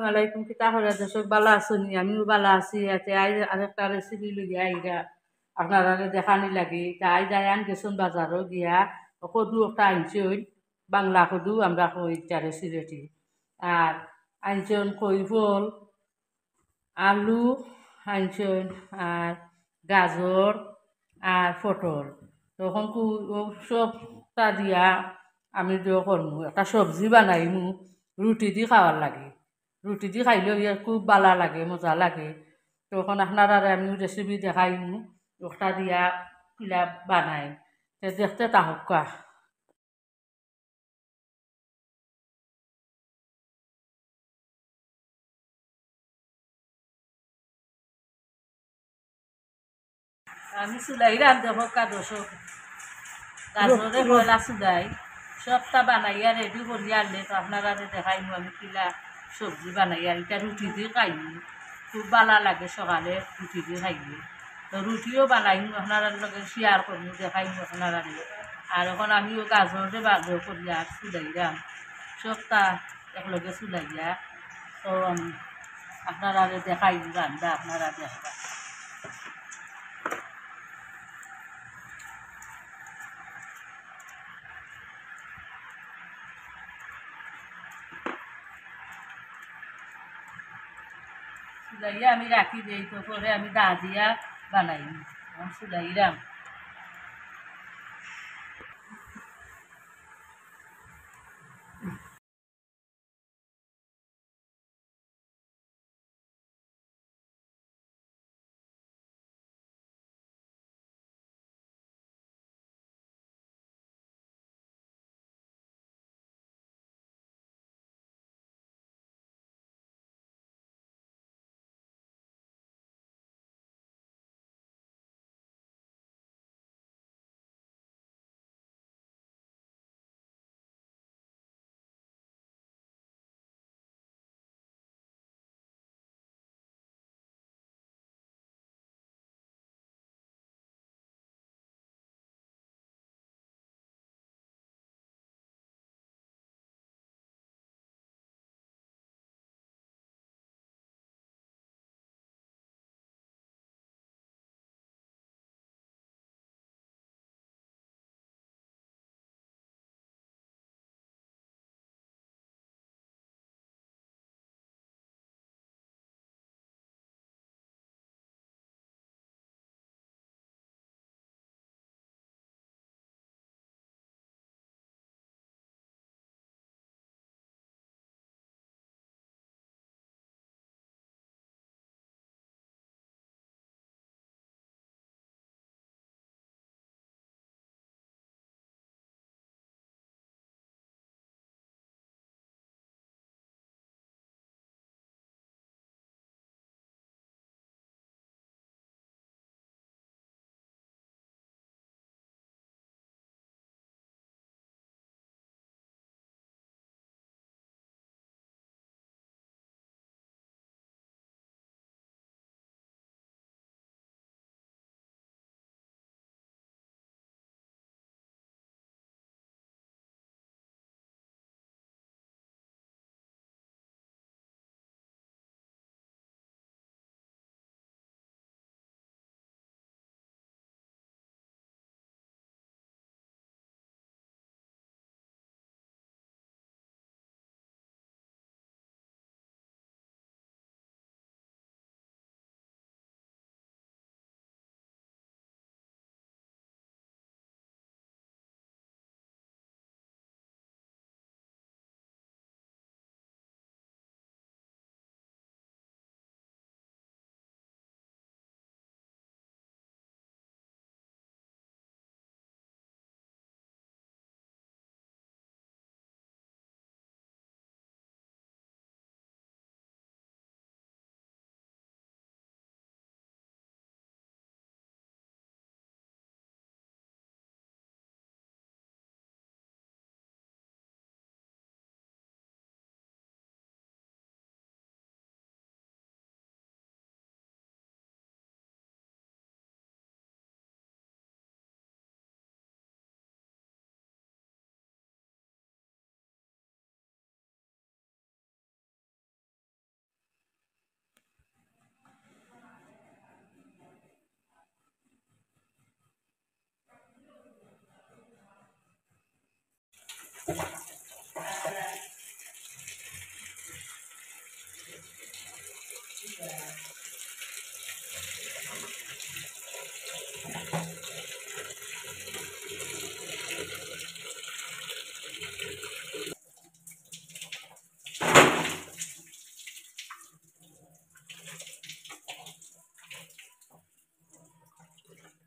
আলাইকুম, কিতা করে দর্শক বালা আছেন? আমিও বালা আছি। ইয়াতে আরেকটা রেসিপি লইয়া আইরা আপনারা দেখানি লাগি। তাই যাই আন গেছুন বাজারও গিয়া কদু একটা আনছুন, বাংলা কদু আমরা কই তারে সিলেটি। আর আনছুন কই ফুল, আলু আনছুন, আর গাজর আর পটল। তখন সবটা দিয়া আমি করমু একটা সবজি বানাইমু, রুটি দি খাওয়ার লাগে। রুটি দি খাইলেও ইয়ার খুব বালা লাগে, মজা লাগে। তখন আপনারা আমি রেসিপি দেখাইমু, ওটা দিয়া কিলা বানাই। দেখতে তাহকা। আমি চুলাই রান্ধে হকা দশক গাজরে কয়লা চুলাই সবটা বানাইয়া রেডি করিয়া আনলে তো আপনারা দেখাইমু আমি কিলা সবজি বানাইয়া এটা রুটি দিয়ে খাইমু। খুব বালা লাগে সকালে রুটি দিয়ে খাইলে। তো রুটিও বানাইমু আপনারা লগে শেয়ার করমু, দেখাইমু আপনারা। আর এখন আমিও গাজরে বাজর করিয়া চুলাইরাম সবটা একলগে চুলাইয়া। তো আমি আপনারা দেখাইমু রান্ধা, আপনারা দেখবা। চুলাইয়া আমি রাখি দিই, তো পরে আমি দা দিয়া বানাই চুলাইরাম।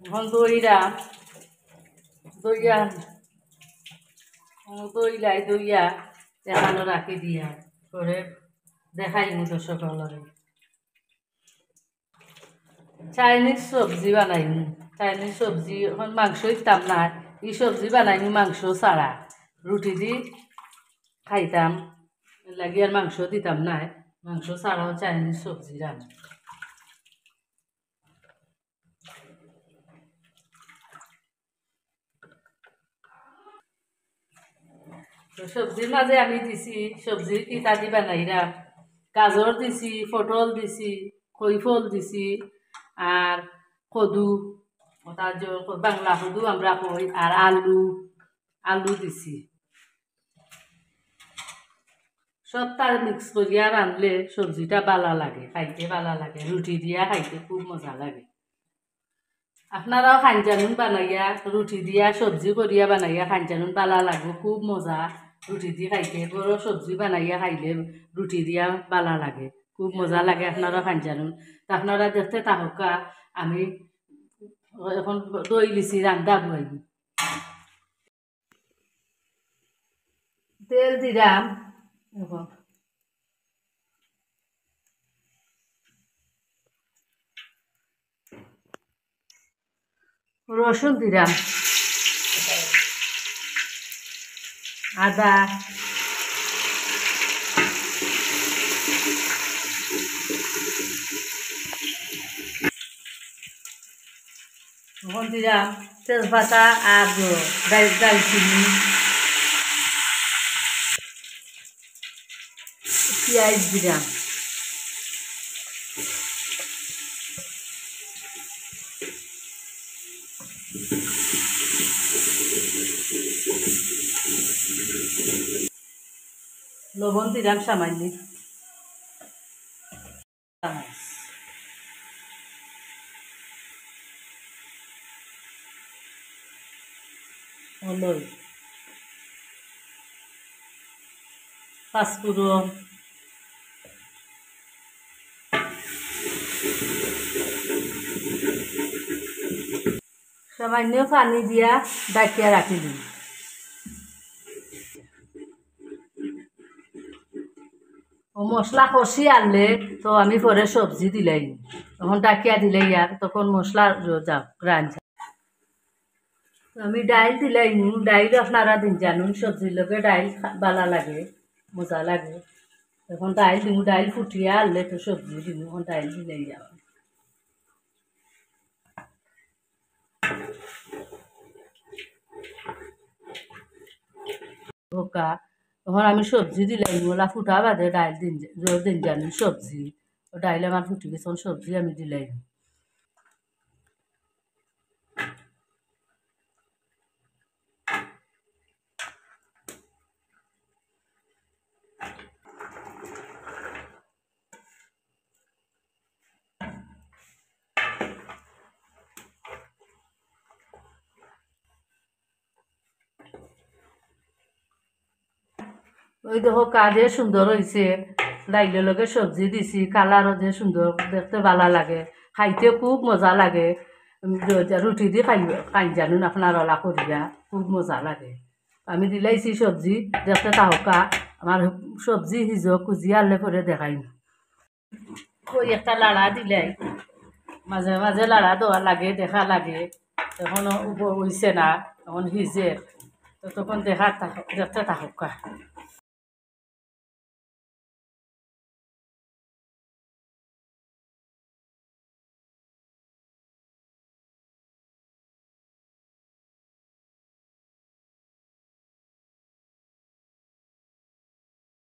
এখন দইরা দইয়া দইলাই দইয়া দেখানো রাখি দিয়া করে দেখাই দর্শকলরে চাইনিজ সবজি বানাইনি চাইনিজ সবজি এখন মাংস ইতাম না এই সবজি বানাইনি মাংস ছাড়া রুটি দি খাইতাম লাগি আর মাংস দিতাম না মাংস ছাড়াও চাইনিজ সবজি রান্না তো সবজির মাঝে আমি দিছি সবজি তিতা দি বানাইরাম গাজর দিছি পটল দিছি খইফল দিছি আর কদু তার বাংলা কদু আমরা কই আর আলু আলু দিছি সব তার মিক্স করিয়া রাঁধলে সবজিটা বালা লাগে খাইতে বালা লাগে রুটি দিয়া খাইতে খুব মজা লাগে আপনারাও খান জানুন বানাইয়া রুটি দিয়া সবজি করিয়া বানাইয়া খান জানুন বালা লাগে খুব মজা রুটি দিয়ে খাইতে বড় সবজি বানাইয়া খাইলে রুটি দিয়া বালা লাগে খুব মজা লাগে আপনারা খান জানুন তা আপনারা দেখতে তাহকা আমি এখন দই লিছি রান্দা বই তেল দিলাম রসুন দিলাম আদা এখন দিলাম তেজপাতা আর দালচিনি পেঁয়াজ দিলাম লবণ দিলাম সামান্য হলুদ পাঁচফোড়ন সামান্য পানি দিয়া ডাকিয়া রাখি দিই ও মশলা কষি আনলে তো আমি পরে সবজি দিলাই তখন ডাকিয়া দিলে ইয়ার তখন মশলা যাও রান আমি ডাইল দিলাই ডাইল আপনারা দিন জানুন সবজির লগে ডাইল বালা লাগে মজা লাগে এখন ডাইল দিমু ডাইল ফুটিয়া আনলে তো সবজি দিমু এখন ডাইল দিলাই যাও বোকা তখন আমি সবজি দিলাই ওলা ফুটা বাদে ডাইল দিন জানুন সবজি ডাইল আমার ফুটি গেছে সবজি আমি দিলাই ওই দেখো কাজে সুন্দর হয়েছে ডাইলের লগে সবজি দিছি কালারও যে সুন্দর দেখতে ভালো লাগে খাইতে খুব মজা লাগে রুটি দিয়ে খাই জানুন আপনার ওলা করিয়া খুব মজা লাগে আমি দিলাইছি সবজি দেখতে তাহকা আমার সবজি সিজো কুজি আনলে পরে দেখাই কই একটা লাড়া দিলাই মাঝে মাঝে লাড়া দেওয়া লাগে দেখা লাগে তখন হইছে না তখন সিজে তো তখন দেখতে তাহকা